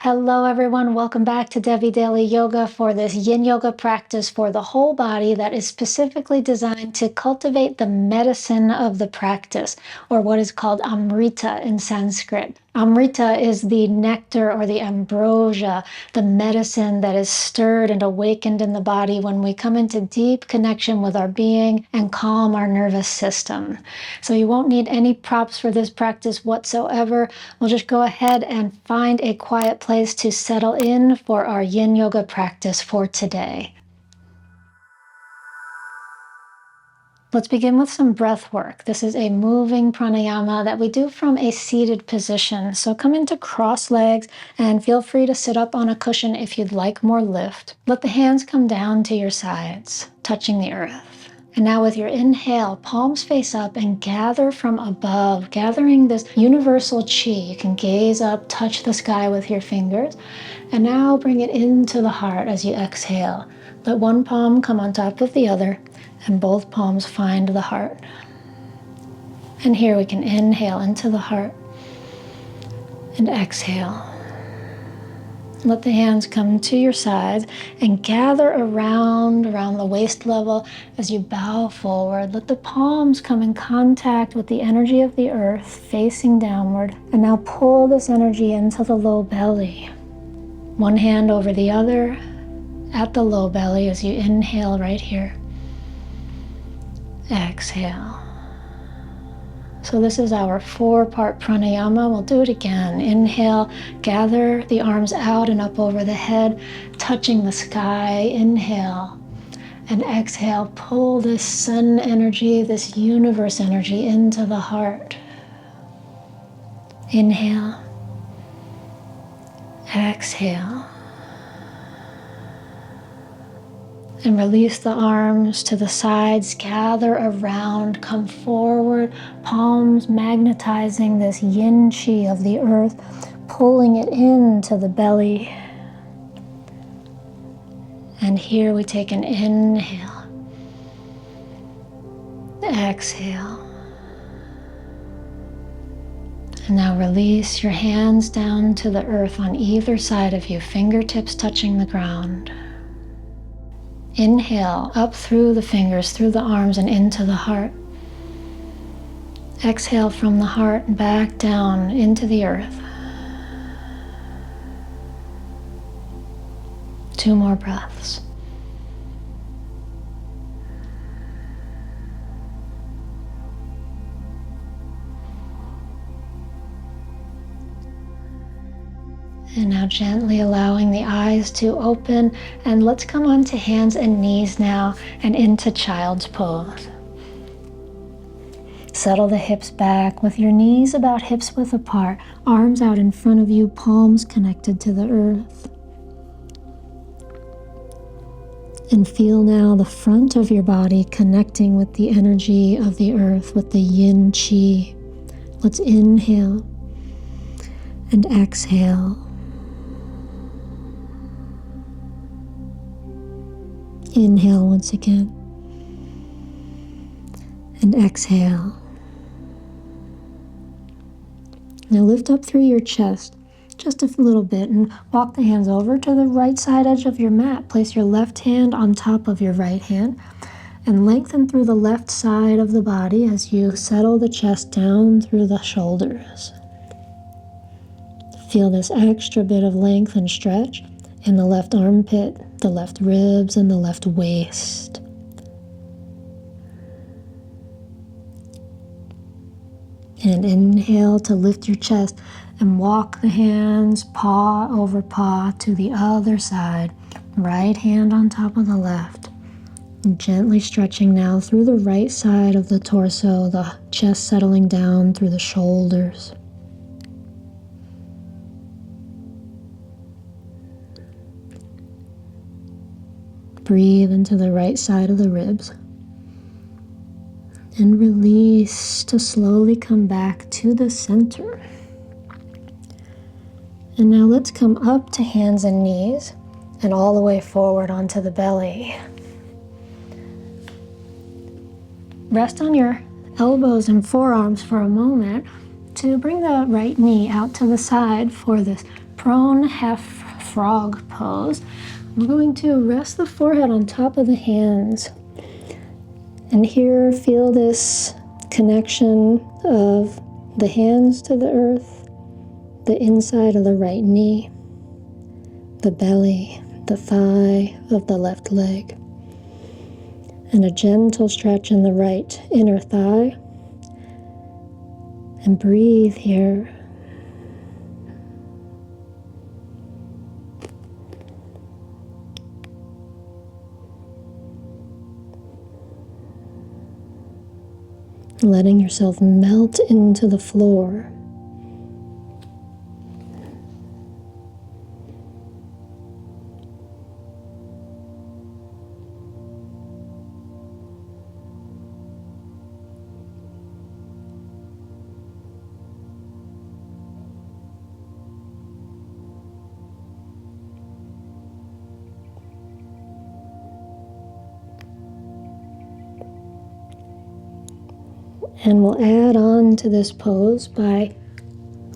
Hello everyone, welcome back to Devi Daily Yoga for this Yin Yoga practice for the whole body that is specifically designed to cultivate the medicine of the practice, or what is called Amrita in Sanskrit. Amrita is the nectar or the ambrosia, the medicine that is stirred and awakened in the body when we come into deep connection with our being and calm our nervous system. So you won't need any props for this practice whatsoever. We'll just go ahead and find a quiet place to settle in for our Yin Yoga practice for today. Let's begin with some breath work. This is a moving pranayama that we do from a seated position. So come into cross legs and feel free to sit up on a cushion if you'd like more lift. Let the hands come down to your sides, touching the earth. And now with your inhale, palms face up and gather from above, gathering this universal chi. You can gaze up, touch the sky with your fingers. And now bring it into the heart as you exhale. Let one palm come on top of the other and both palms find the heart. And here we can inhale into the heart and exhale. Let the hands come to your sides and gather around the waist level as you bow forward. Let the palms come in contact with the energy of the earth facing downward. And now pull this energy into the low belly. One hand over the other at the low belly as you inhale right here. Exhale. So this is our 4-part pranayama. We'll do it again. Inhale, gather the arms out and up over the head, touching the sky. Inhale. And exhale, pull this sun energy, this universe energy into the heart. Inhale. Exhale. And release the arms to the sides, gather around, come forward, palms magnetizing this yin chi of the earth, pulling it into the belly. And here we take an inhale, exhale. And now release your hands down to the earth on either side of you, fingertips touching the ground. Inhale, up through the fingers, through the arms and into the heart. Exhale from the heart and back down into the earth. 2 more breaths. And now gently allowing the eyes to open, and let's come onto hands and knees now and into child's pose. Settle the hips back with your knees about hips width apart, arms out in front of you, palms connected to the earth. And feel now the front of your body connecting with the energy of the earth, with the yin chi. Let's inhale and exhale. Inhale once again, and exhale. Now lift up through your chest just a little bit and walk the hands over to the right side edge of your mat. Place your left hand on top of your right hand and lengthen through the left side of the body as you settle the chest down through the shoulders. Feel this extra bit of length and stretch in the left armpit, the left ribs, and the left waist. And inhale to lift your chest and walk the hands paw over paw to the other side. Right hand on top of the left. And gently stretching now through the right side of the torso, the chest settling down through the shoulders. Breathe into the right side of the ribs. And release to slowly come back to the center. And now let's come up to hands and knees and all the way forward onto the belly. Rest on your elbows and forearms for a moment to bring the right knee out to the side for this prone half frog pose. I'm going to rest the forehead on top of the hands. And here, feel this connection of the hands to the earth, the inside of the right knee, the belly, the thigh of the left leg, and a gentle stretch in the right inner thigh. And breathe here. Letting yourself melt into the floor. And we'll add on to this pose by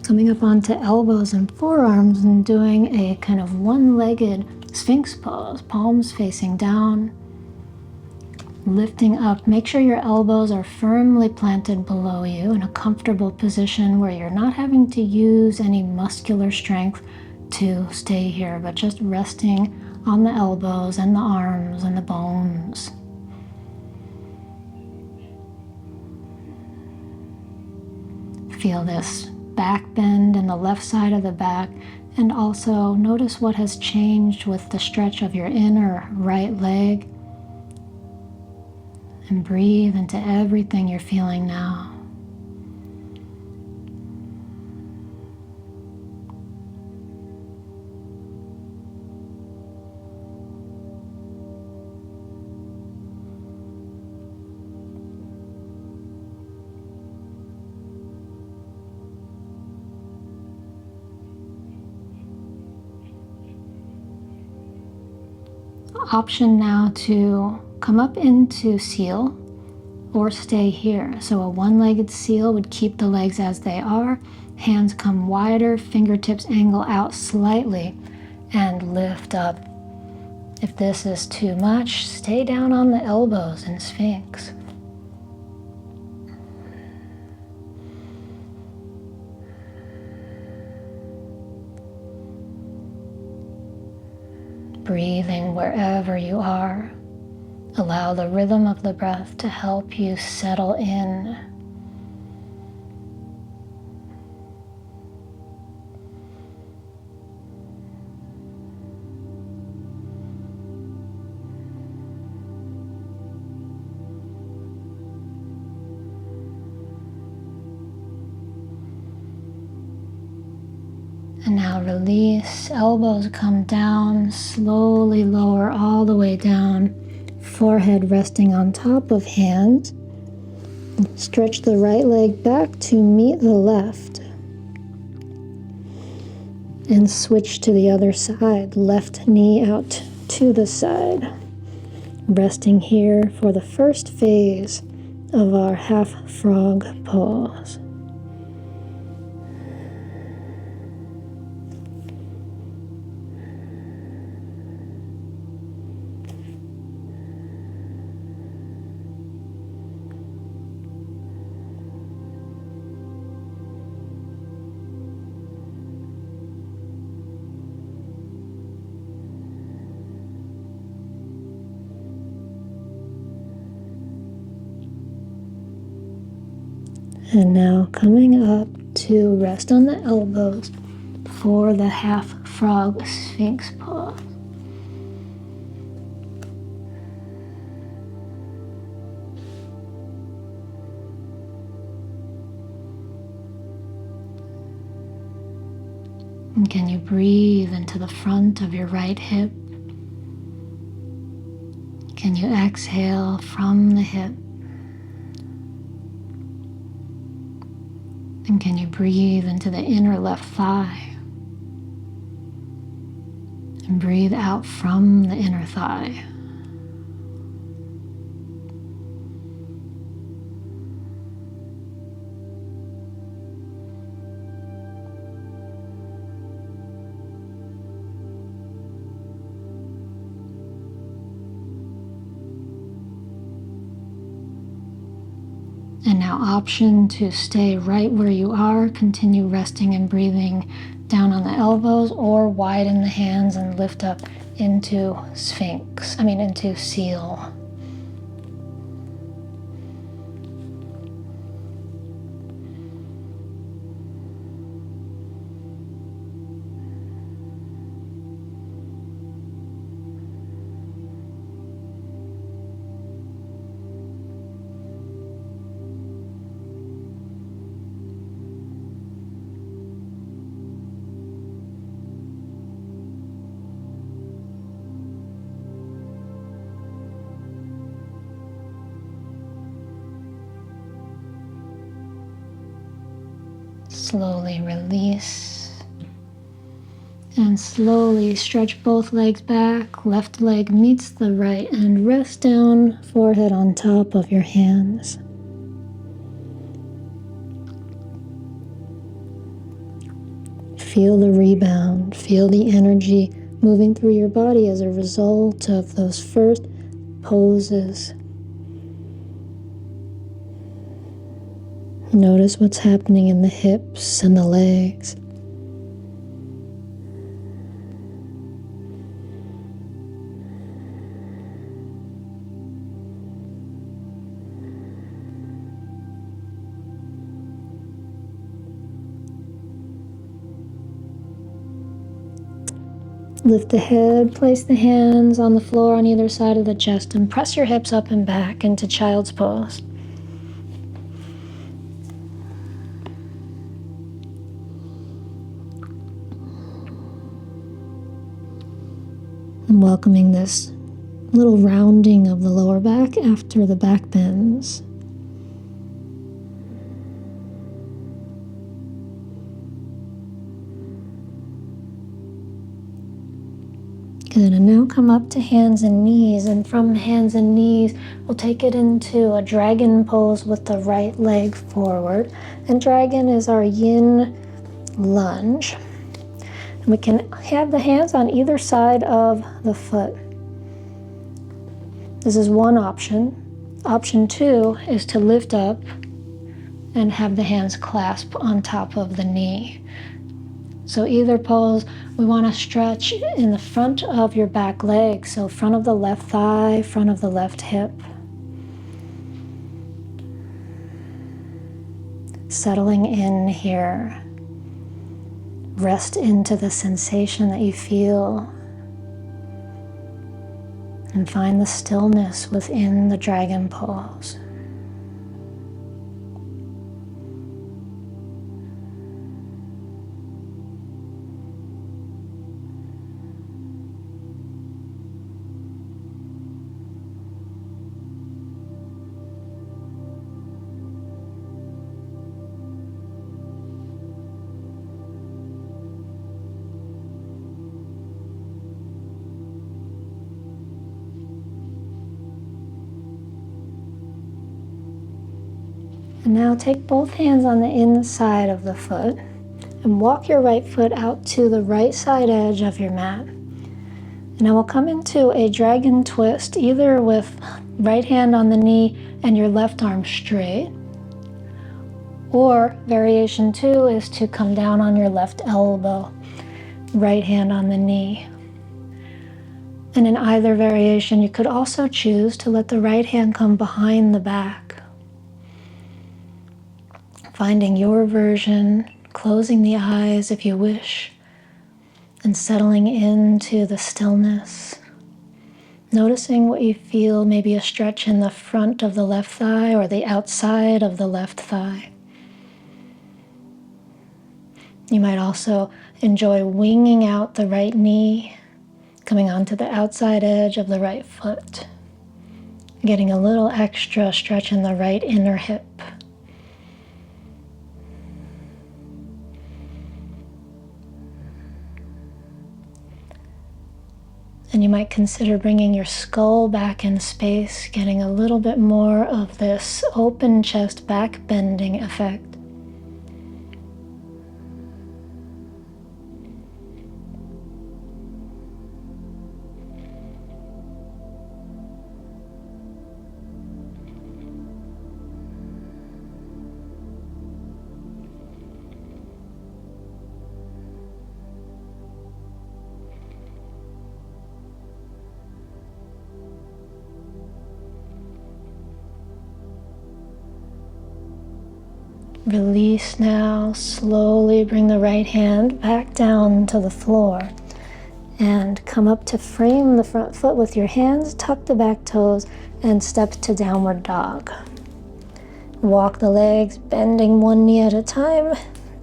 coming up onto elbows and forearms and doing a kind of one-legged Sphinx pose, palms facing down, lifting up. Make sure your elbows are firmly planted below you in a comfortable position where you're not having to use any muscular strength to stay here, but just resting on the elbows and the arms and the bones. Feel this back bend in the left side of the back, and also notice what has changed with the stretch of your inner right leg. And breathe into everything you're feeling now. Option now to come up into seal or stay here. So a one-legged seal would keep the legs as they are. Hands come wider, fingertips angle out slightly and lift up. If this is too much, stay down on the elbows in Sphinx. Breathing wherever you are. Allow the rhythm of the breath to help you settle in. And now release, elbows come down, slowly lower all the way down, forehead resting on top of hands. Stretch the right leg back to meet the left. And switch to the other side, left knee out to the side. Resting here for the first phase of our half frog pose. And now coming up to rest on the elbows for the half frog Sphinx pose. And can you breathe into the front of your right hip? Can you exhale from the hip? And can you breathe into the inner left thigh? And breathe out from the inner thigh. can now option to stay right where you are, continue resting and breathing down on the elbows, or widen the hands and lift up into into seal. Slowly release and slowly stretch both legs back. Left leg meets the right and rest down, forehead on top of your hands. Feel the rebound, feel the energy moving through your body as a result of those first poses. Notice what's happening in the hips and the legs. Lift the head, place the hands on the floor on either side of the chest, and press your hips up and back into child's pose. And welcoming this little rounding of the lower back after the back bends. Good, and now come up to hands and knees, and from hands and knees, we'll take it into a dragon pose with the right leg forward. And dragon is our yin lunge. And we can have the hands on either side of the foot. This is one option. Option two is to lift up and have the hands clasp on top of the knee. So either pose, we want to stretch in the front of your back leg, so front of the left thigh, front of the left hip. Settling in here. Rest into the sensation that you feel. And find the stillness within the dragon pose. And now take both hands on the inside of the foot and walk your right foot out to the right side edge of your mat. And now we'll come into a dragon twist, either with right hand on the knee and your left arm straight, or variation two is to come down on your left elbow, right hand on the knee. And in either variation, you could also choose to let the right hand come behind the back. Finding your version, closing the eyes if you wish, and settling into the stillness. Noticing what you feel, maybe a stretch in the front of the left thigh or the outside of the left thigh. You might also enjoy winging out the right knee, coming onto the outside edge of the right foot, getting a little extra stretch in the right inner hip. And you might consider bringing your skull back in space, getting a little bit more of this open chest back bending effect. Release now. Slowly bring the right hand back down to the floor and come up to frame the front foot with your hands, tuck the back toes, and step to downward dog. Walk the legs, bending one knee at a time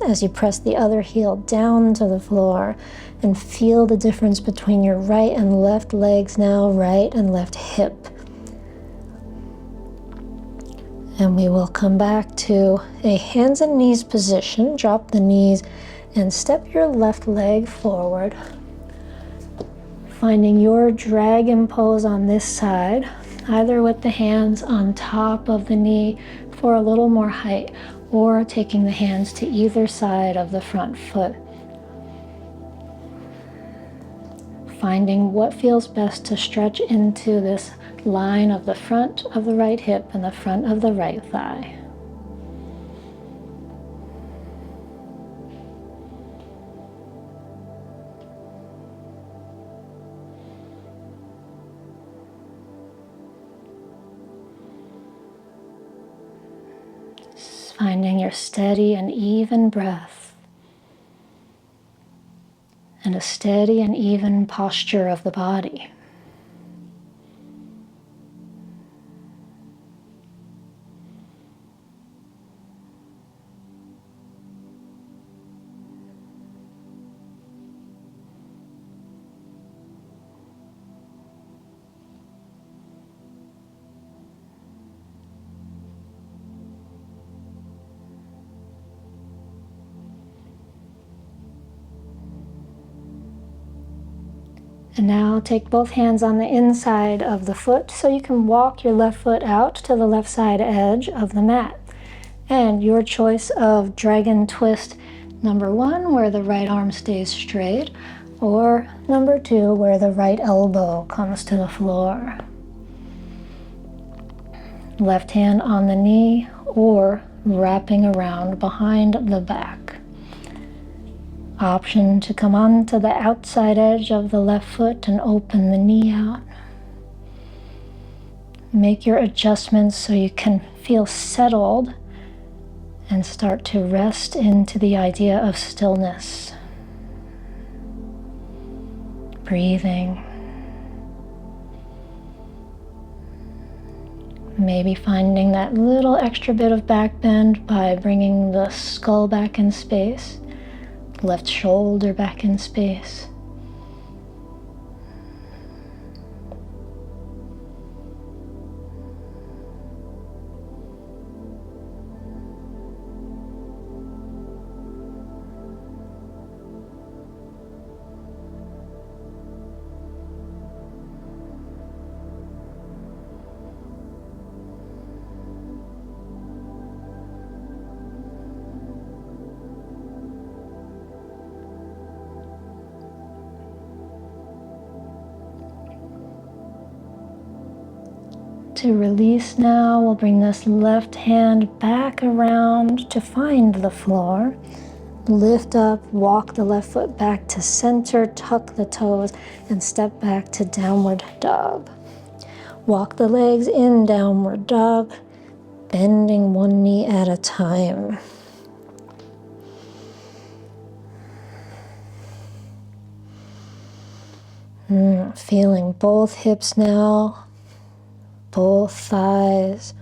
as you press the other heel down to the floor, and feel the difference between your right and left legs now, right and left hip. And we will come back to a hands and knees position. Drop the knees and step your left leg forward, finding your dragon pose on this side, either with the hands on top of the knee for a little more height, or taking the hands to either side of the front foot. Finding what feels best to stretch into this line of the front of the right hip and the front of the right thigh. Finding your steady and even breath and a steady and even posture of the body. And now take both hands on the inside of the foot so you can walk your left foot out to the left side edge of the mat. And your choice of dragon twist number 1, where the right arm stays straight, or number 2, where the right elbow comes to the floor. Left hand on the knee or wrapping around behind the back. Option to come onto the outside edge of the left foot and open the knee out. Make your adjustments so you can feel settled and start to rest into the idea of stillness. Breathing. Maybe finding that little extra bit of back bend by bringing the skull back in space. Left shoulder back in space. To release now, we'll bring this left hand back around to find the floor. Lift up, walk the left foot back to center, tuck the toes, and step back to downward dog. Walk the legs in downward dog, bending one knee at a time. Feeling both hips now, both thighs.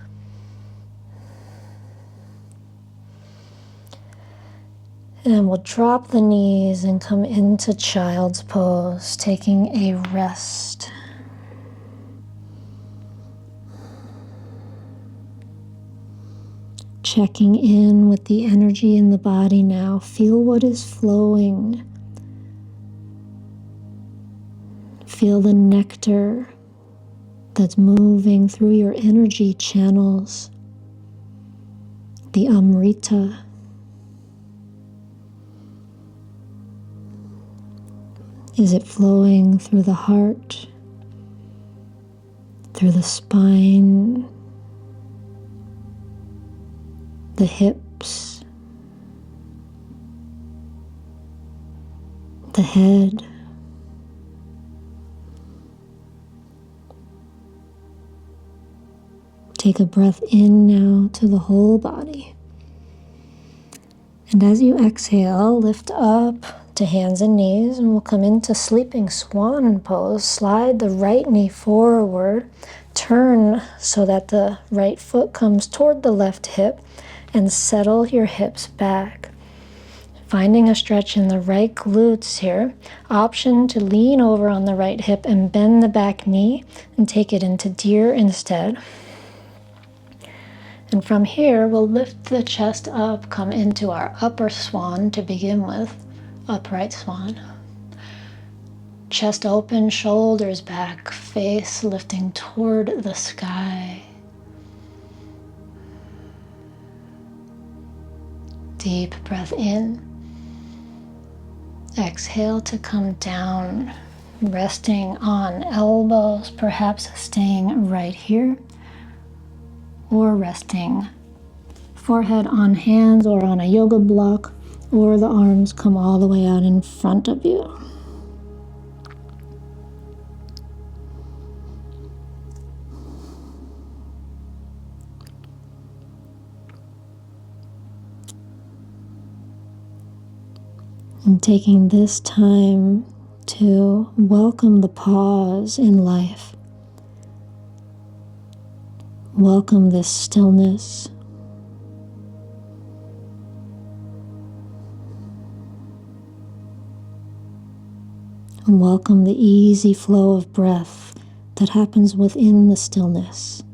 And we'll drop the knees and come into child's pose, taking a rest. Checking in with the energy in the body now. Feel what is flowing. Feel the nectar that's moving through your energy channels. The Amrita. Is it flowing through the heart, through the spine, the hips, the head? Take a breath in now to the whole body. And as you exhale, lift up to hands and knees, and we'll come into sleeping swan pose. Slide the right knee forward, turn so that the right foot comes toward the left hip, and settle your hips back. Finding a stretch in the right glutes here. Option to lean over on the right hip and bend the back knee and take it into deer instead. And from here, we'll lift the chest up, come into our upper swan to begin with, upright swan. Chest open, shoulders back, face lifting toward the sky. Deep breath in. Exhale to come down, resting on elbows, perhaps staying right here, or resting forehead on hands or on a yoga block, or the arms come all the way out in front of you. And taking this time to welcome the pause in life. Welcome this stillness. And welcome the easy flow of breath that happens within the stillness.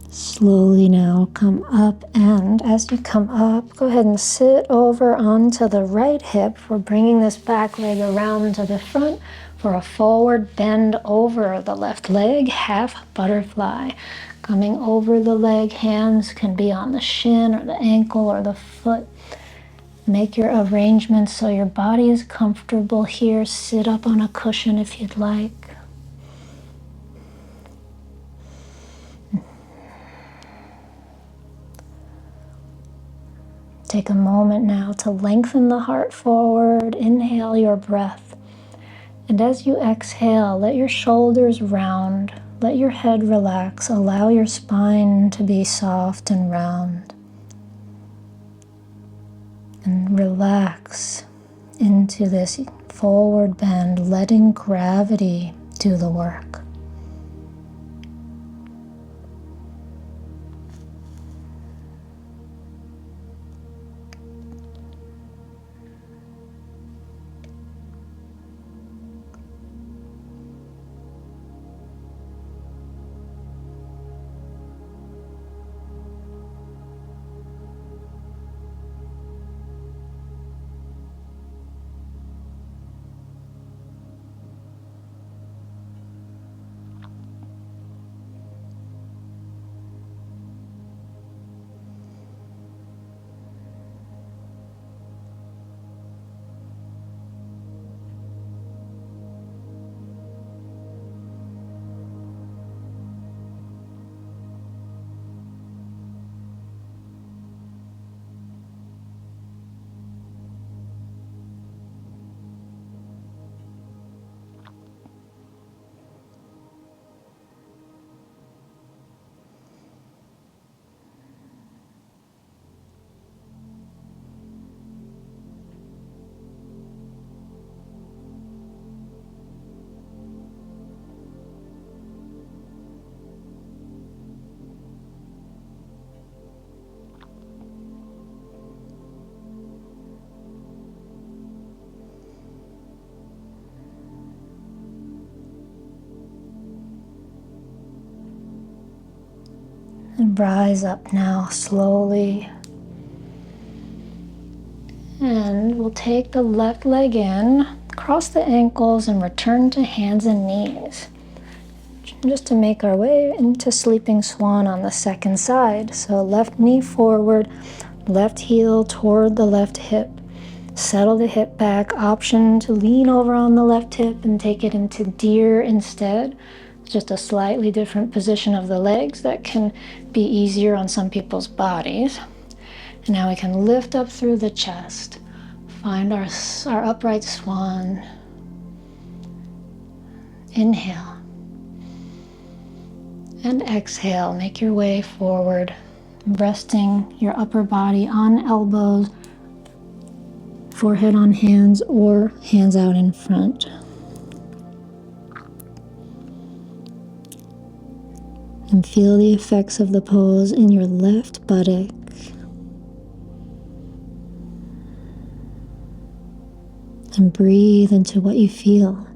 Slowly now come up, and as you come up, go ahead and sit over onto the right hip. We're bringing this back leg around to the front for a forward bend over the left leg, half butterfly. Coming over the leg, hands can be on the shin or the ankle or the foot. Make your arrangements so your body is comfortable here. Sit up on a cushion if you'd like. Take a moment now to lengthen the heart forward. Inhale your breath. And as you exhale, let your shoulders round. Let your head relax. Allow your spine to be soft and round. And relax into this forward bend, letting gravity do the work. And rise up now slowly. And we'll take the left leg in, cross the ankles, and return to hands and knees. Just to make our way into sleeping swan on the second side. So left knee forward, left heel toward the left hip. Settle the hip back. Option to lean over on the left hip and take it into deer instead. It's just a slightly different position of the legs that can be easier on some people's bodies. And now we can lift up through the chest. Find our upright swan. Inhale. And exhale. Make your way forward, resting your upper body on elbows, forehead on hands, or hands out in front. And feel the effects of the pose in your left buttock. And breathe into what you feel.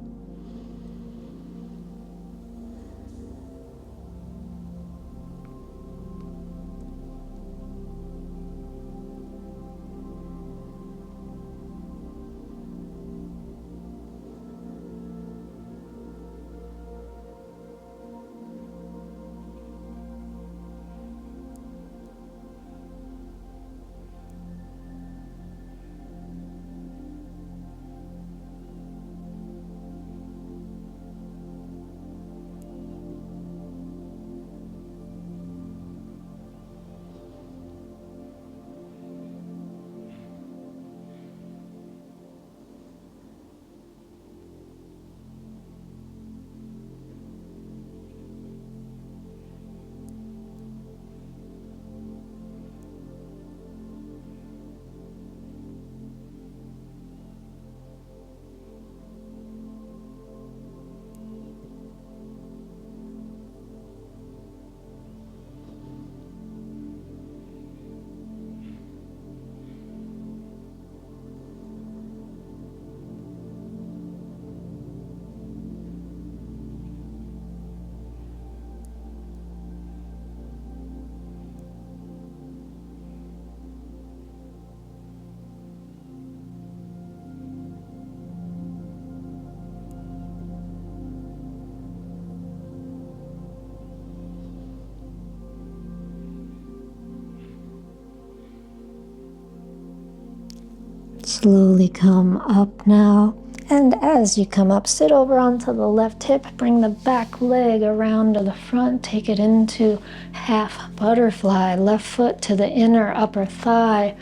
Slowly come up now. And as you come up, sit over onto the left hip. Bring the back leg around to the front. Take it into half butterfly. Left foot to the inner upper thigh.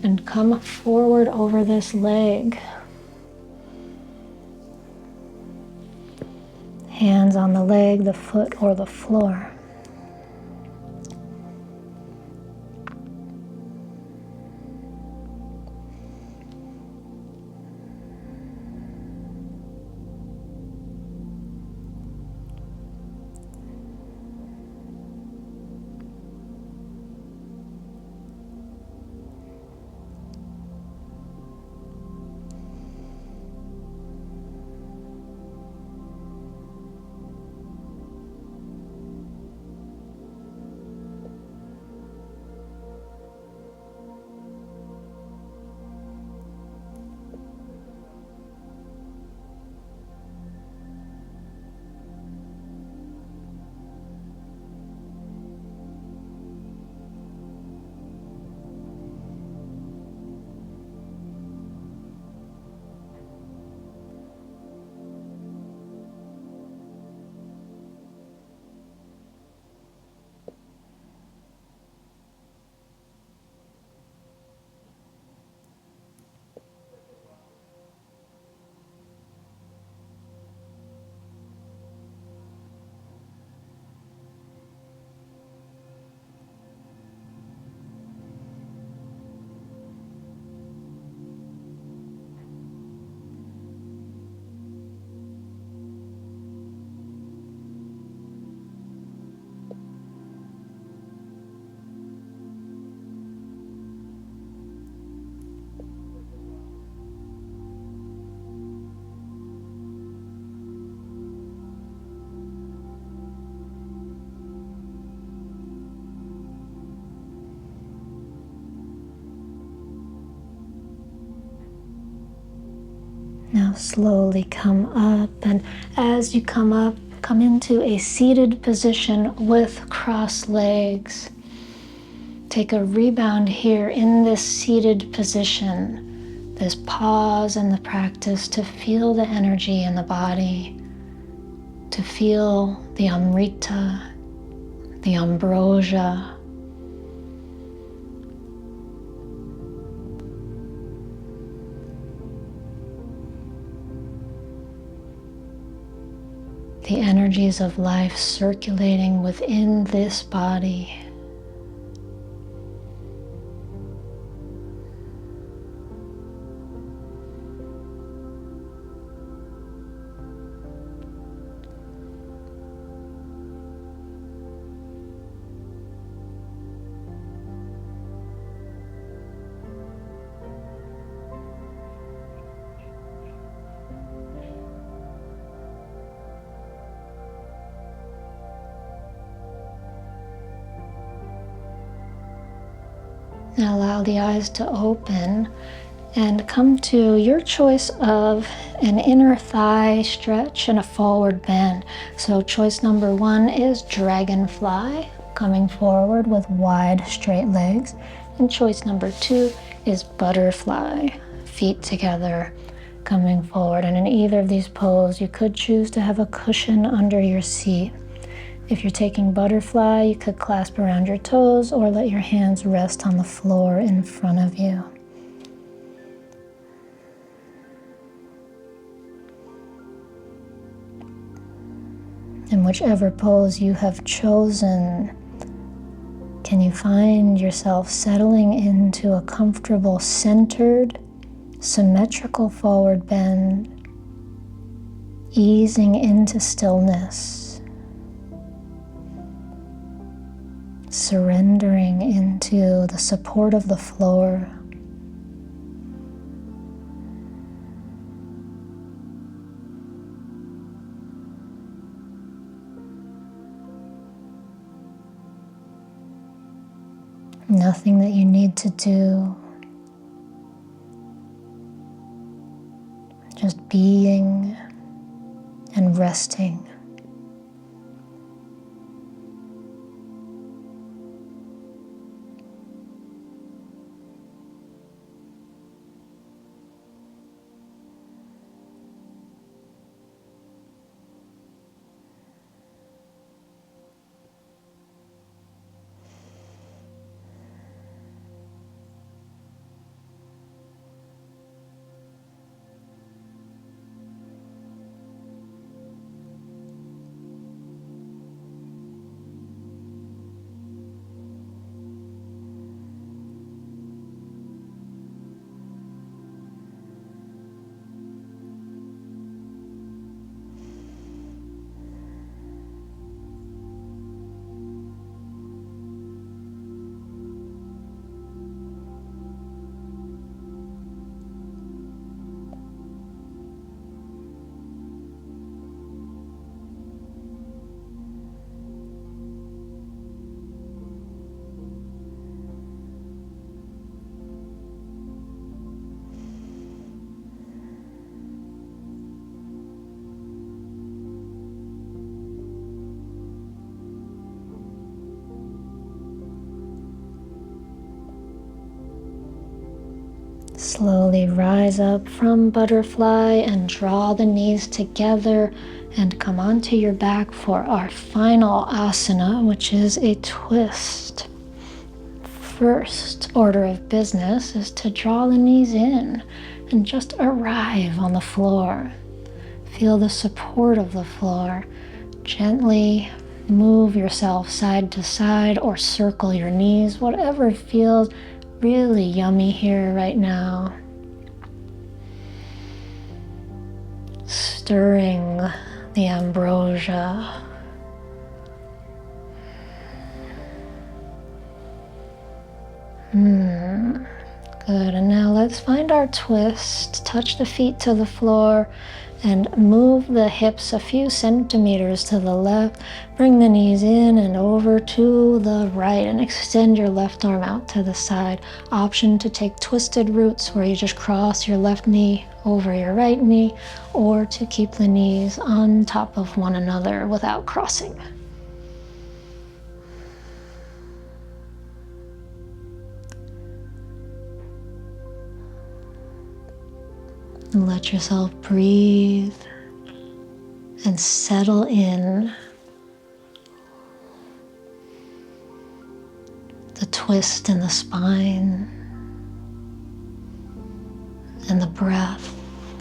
And come forward over this leg. Hands on the leg, the foot, or the floor. Now slowly come up, and as you come up, come into a seated position with crossed legs. Take a rebound here in this seated position, this pause in the practice to feel the energy in the body, to feel the Amrita, the ambrosia. The energies of life circulating within this body. Now allow the eyes to open and come to your choice of an inner thigh stretch and a forward bend. So choice number 1 is dragonfly, coming forward with wide straight legs. And choice number 2 is butterfly, feet together, coming forward. And in either of these poses, you could choose to have a cushion under your seat. If you're taking butterfly, you could clasp around your toes or let your hands rest on the floor in front of you. In whichever pose you have chosen, can you find yourself settling into a comfortable, centered, symmetrical forward bend, easing into stillness, surrendering into the support of the floor. Nothing that you need to do, just being and resting. Slowly rise up from butterfly and draw the knees together and come onto your back for our final asana, which is a twist. First order of business is to draw the knees in and just arrive on the floor. Feel the support of the floor. Gently move yourself side to side or circle your knees, whatever feels really yummy here right now. Stirring the ambrosia. Good, and now let's find our twist. Touch the feet to the floor and move the hips a few centimeters to the left. Bring the knees in and over to the right and extend your left arm out to the side. Option to take twisted roots where you just cross your left knee over your right knee, or to keep the knees on top of one another without crossing. And let yourself breathe and settle in the twist in the spine and the breath,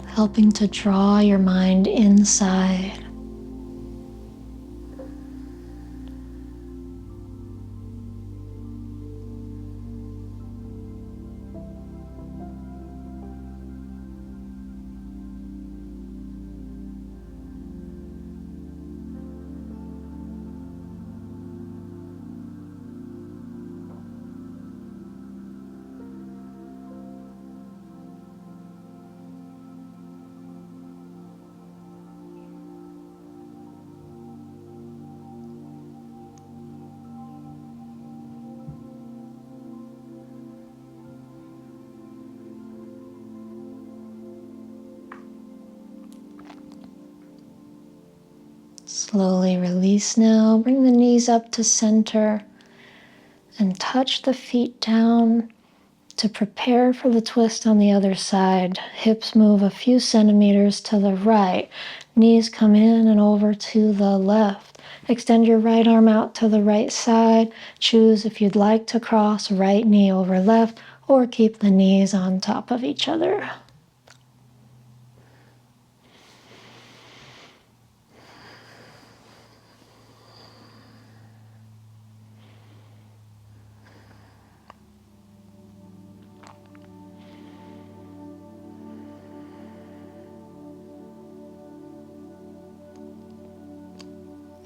helping to draw your mind inside. Slowly release now. Bring the knees up to center and touch the feet down to prepare for the twist on the other side. Hips move a few centimeters to the right. Knees come in and over to the left. Extend your right arm out to the right side. Choose if you'd like to cross right knee over left or keep the knees on top of each other.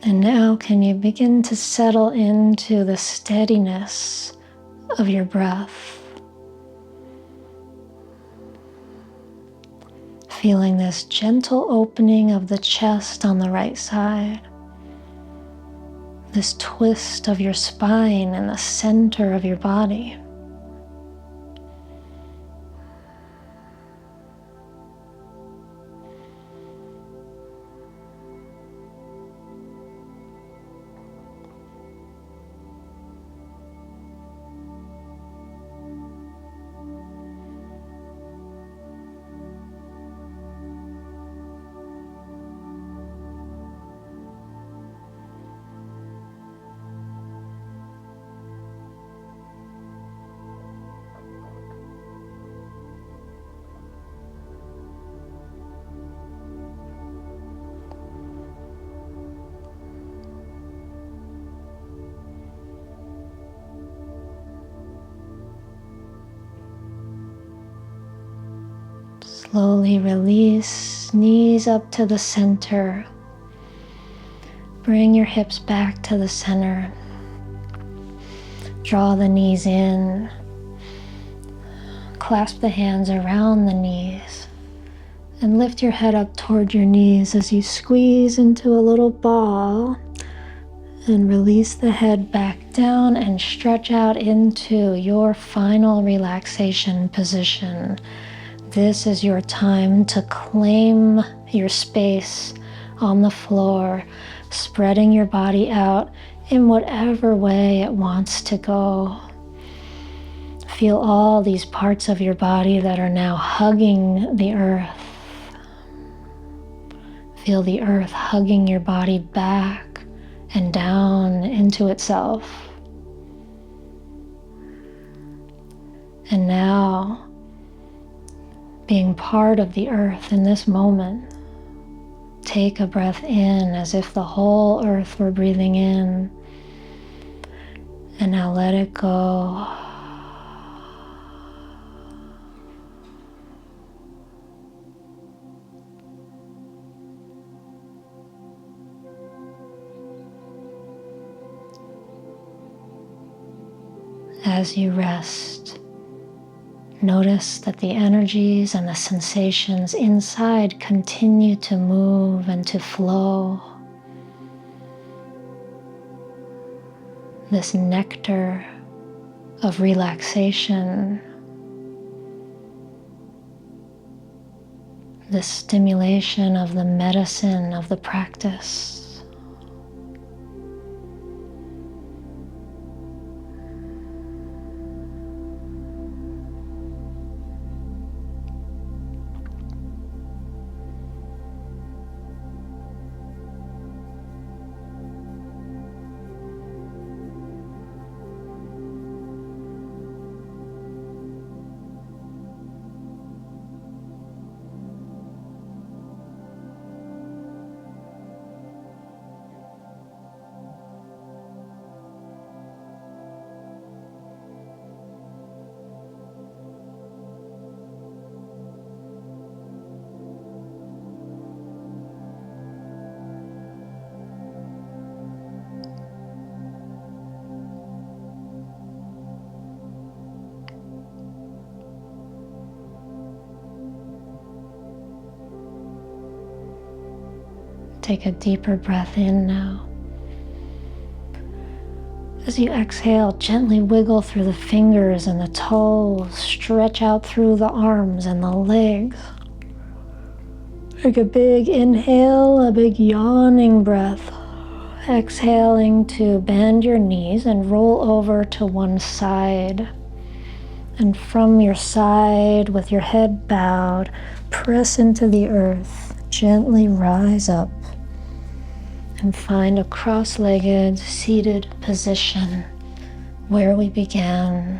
And now can you begin to settle into the steadiness of your breath? Feeling this gentle opening of the chest on the right side. This twist of your spine in the center of your body. Slowly release, knees up to the center. Bring your hips back to the center. Draw the knees in. Clasp the hands around the knees. And lift your head up toward your knees as you squeeze into a little ball. And release the head back down and stretch out into your final relaxation position. This is your time to claim your space on the floor, spreading your body out in whatever way it wants to go. Feel all these parts of your body that are now hugging the earth. Feel the earth hugging your body back and down into itself. And now, being part of the earth in this moment, take a breath in as if the whole earth were breathing in. And now let it go. As you rest, notice that the energies and the sensations inside continue to move and to flow. This nectar of relaxation the stimulation of the medicine of the practice. Take a deeper breath in now. As you exhale, gently wiggle through the fingers and the toes, stretch out through the arms and the legs. Take a big inhale, a big yawning breath. Exhaling to bend your knees and roll over to one side. And from your side, with your head bowed, press into the earth, gently rise up. And find a cross-legged seated position where we began.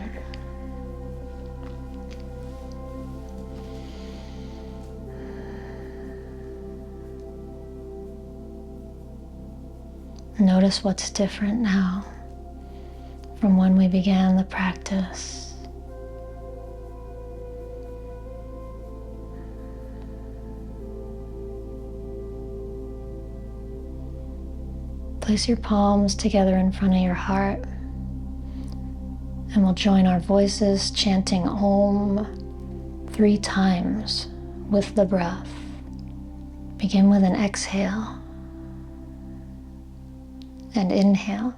Notice what's different now from when we began the practice. Place your palms together in front of your heart, and we'll join our voices chanting Om 3 times with the breath. Begin with an exhale and inhale.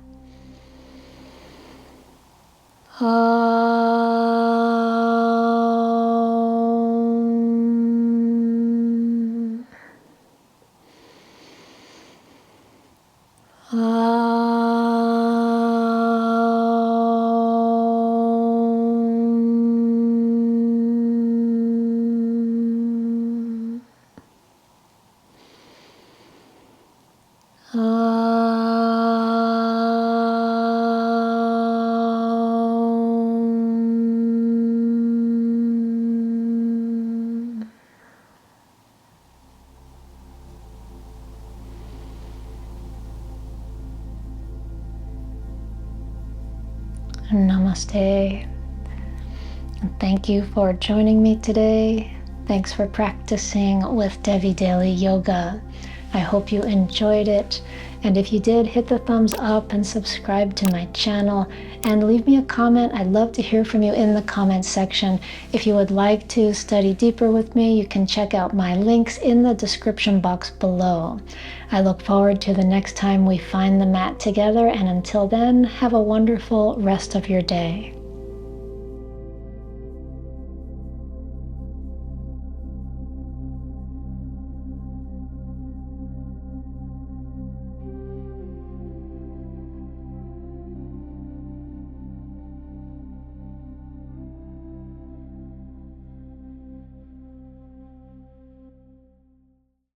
Namaste. And thank you for joining me today. Thanks for practicing with Devi Daily Yoga. I hope you enjoyed it. And if you did, hit the thumbs up and subscribe to my channel and leave me a comment. I'd love to hear from you in the comment section. If you would like to study deeper with me, you can check out my links in the description box below. I look forward to the next time we find the mat together, and until then, have a wonderful rest of your day.